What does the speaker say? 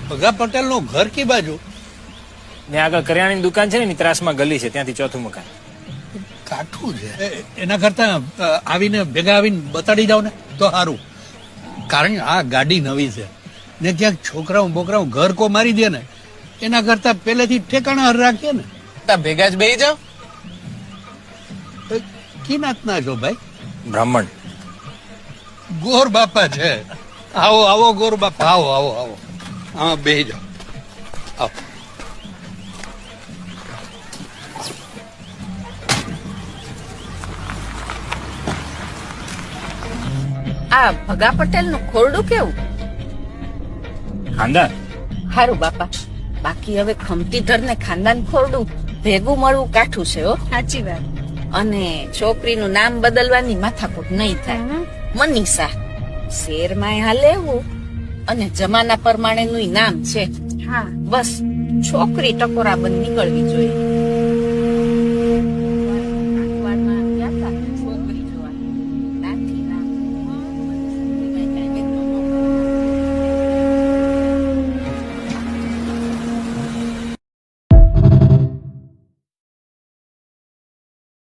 ભગા પટેલ નું ઘર કી બાજુ? ને આગળ કરિયાણાની દુકાન છે ને એની ત્રાસમાં ગલી છે, ત્યાંથી ચોથું મકાન. કાઠું છે. એના કરતા આવીને ભેગા આવીને બતાડી જાવ ને તો સારું. કારણ કે આ ગાડી નવી છે ને ક્યાંક છોકરાઓ બોકરાઓ ઘર કો મારી દે ને એના કરતા પહેલેથી ઠેકાણા રાખીએ ને. ભેગા જ બેસી જાવ. કી નાત ના છો ભાઈ? બ્રાહ્મણ. ગોર બાપા છે. આવો આવો ગોર બાપા, આવો આવો આવો, આમાં બેસી જાઓ. આવો. આ ભગા પટેલ નું ખોરડું કેવું? ખાનદાન. હારું બાપા, બાકી હવે ખમતીધર ને ખાનદાન ખોરડું ભેગું મળવું કાઠું છે હો. સાચી વાત. અને છોકરીનું નામ બદલવાની માથાકૂટ નહીં થાય. મનીષા શેરમાં હાલે એવું અને જમાના પ્રમાણેનું નામ છે. હા બસ છોકરી ટકોરા બંધ નીકળવી જોઈએ.